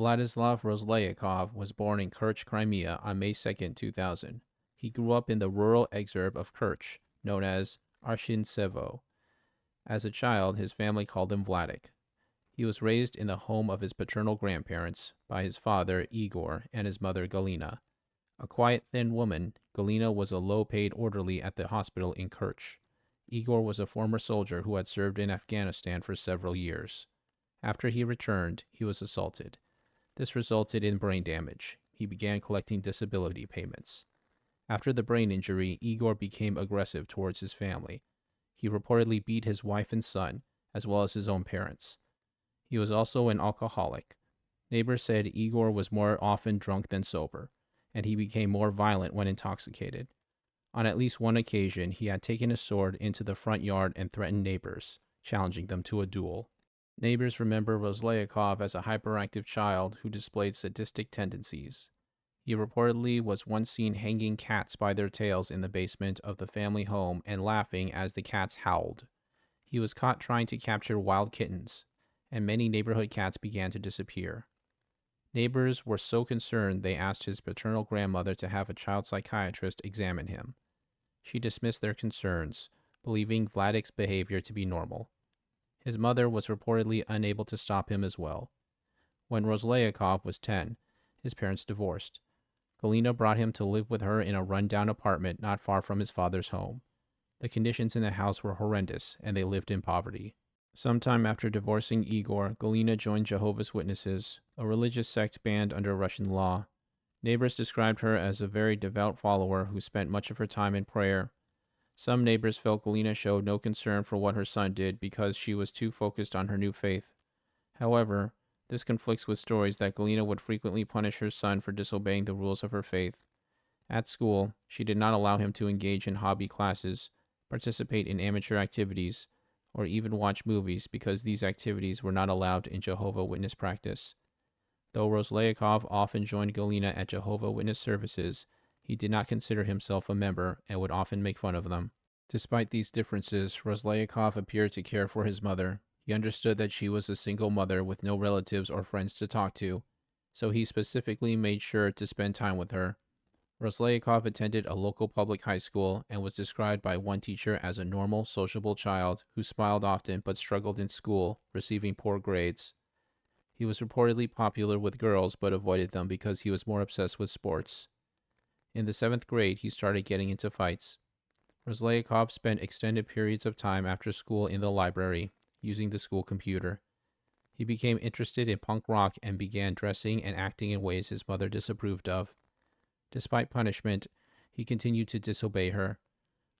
Vladislav Roslyakov was born in Kerch, Crimea on May 2, 2000. He grew up in the rural exurb of Kerch, known as Arshintsevo. As a child, his family called him Vladik. He was raised in the home of his paternal grandparents by his father, Igor, and his mother, Galina. A quiet, thin woman, Galina was a low-paid orderly at the hospital in Kerch. Igor was a former soldier who had served in Afghanistan for several years. After he returned, he was assaulted. This resulted in brain damage. He began collecting disability payments. After the brain injury, Igor became aggressive towards his family. He reportedly beat his wife and son, as well as his own parents. He was also an alcoholic. Neighbors said Igor was more often drunk than sober, and he became more violent when intoxicated. On at least one occasion, he had taken a sword into the front yard and threatened neighbors, challenging them to a duel. Neighbors remember Roslyakov as a hyperactive child who displayed sadistic tendencies. He reportedly was once seen hanging cats by their tails in the basement of the family home and laughing as the cats howled. He was caught trying to capture wild kittens, and many neighborhood cats began to disappear. Neighbors were so concerned they asked his paternal grandmother to have a child psychiatrist examine him. She dismissed their concerns, believing Vladik's behavior to be normal. His mother was reportedly unable to stop him as well. When Roslyakov was 10, his parents divorced. Galina brought him to live with her in a run-down apartment not far from his father's home. The conditions in the house were horrendous, and they lived in poverty. Sometime after divorcing Igor, Galina joined Jehovah's Witnesses, a religious sect banned under Russian law. Neighbors described her as a very devout follower who spent much of her time in prayer. Some neighbors felt Galina showed no concern for what her son did because she was too focused on her new faith. However, this conflicts with stories that Galina would frequently punish her son for disobeying the rules of her faith. At school, she did not allow him to engage in hobby classes, participate in amateur activities, or even watch movies because these activities were not allowed in Jehovah's Witness practice. Though Roslyakov often joined Galina at Jehovah's Witness services, he did not consider himself a member and would often make fun of them. Despite these differences, Roslyakov appeared to care for his mother. He understood that she was a single mother with no relatives or friends to talk to, so he specifically made sure to spend time with her. Roslyakov attended a local public high school and was described by one teacher as a normal, sociable child who smiled often but struggled in school, receiving poor grades. He was reportedly popular with girls but avoided them because he was more obsessed with sports. In the 7th grade, he started getting into fights. Roslyakov spent extended periods of time after school in the library, using the school computer. He became interested in punk rock and began dressing and acting in ways his mother disapproved of. Despite punishment, he continued to disobey her.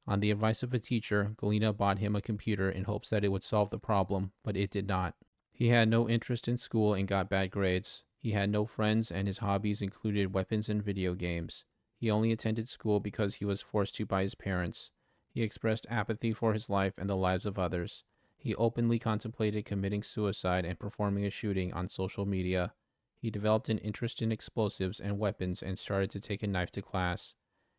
On the advice of a teacher, Galina bought him a computer in hopes that it would solve the problem, but it did not. He had no interest in school and got bad grades. He had no friends, and his hobbies included weapons and video games. He only attended school because he was forced to by his parents. He expressed apathy for his life and the lives of others. He openly contemplated committing suicide and performing a shooting on social media. He developed an interest in explosives and weapons and started to take a knife to class.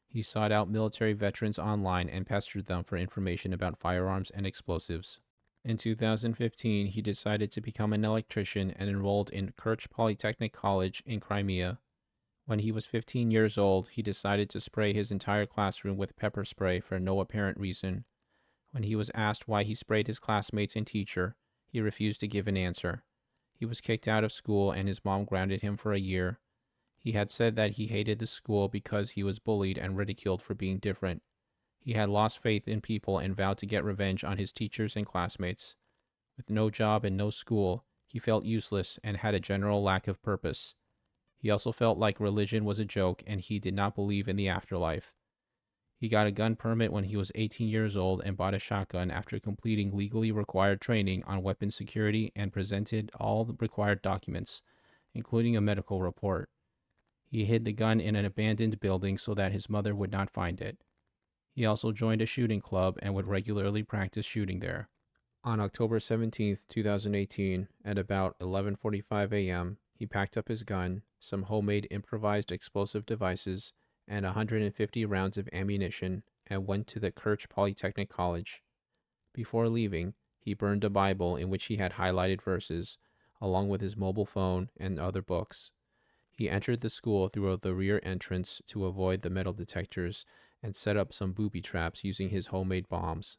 He sought out military veterans online and pestered them for information about firearms and explosives. In 2015, he decided to become an electrician and enrolled in Kerch Polytechnic College in Crimea. When he was 15 years old, he decided to spray his entire classroom with pepper spray for no apparent reason. When he was asked why he sprayed his classmates and teacher, he refused to give an answer. He was kicked out of school and his mom grounded him for a year. He had said that he hated the school because he was bullied and ridiculed for being different. He had lost faith in people and vowed to get revenge on his teachers and classmates. With no job and no school, he felt useless and had a general lack of purpose. He also felt like religion was a joke and he did not believe in the afterlife. He got a gun permit when he was 18 years old and bought a shotgun after completing legally required training on weapon security and presented all the required documents, including a medical report. He hid the gun in an abandoned building so that his mother would not find it. He also joined a shooting club and would regularly practice shooting there. On October 17, 2018, at about 11:45 a.m., he packed up his gun, some homemade improvised explosive devices, and 150 rounds of ammunition, and went to the Kerch Polytechnic College. Before leaving, he burned a Bible in which he had highlighted verses, along with his mobile phone and other books. He entered the school through the rear entrance to avoid the metal detectors and set up some booby traps using his homemade bombs.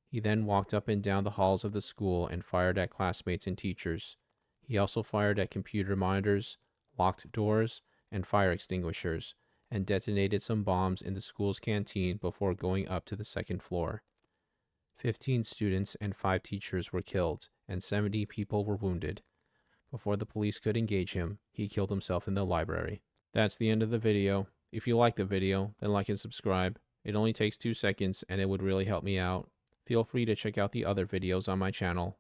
He then walked up and down the halls of the school and fired at classmates and teachers. He also fired at computer monitors, locked doors, and fire extinguishers, and detonated some bombs in the school's canteen before going up to the second floor. 15 students and 5 teachers were killed, and 70 people were wounded. Before the police could engage him, he killed himself in the library. That's the end of the video. If you like the video, then like and subscribe. It only takes 2 seconds and it would really help me out. Feel free to check out the other videos on my channel.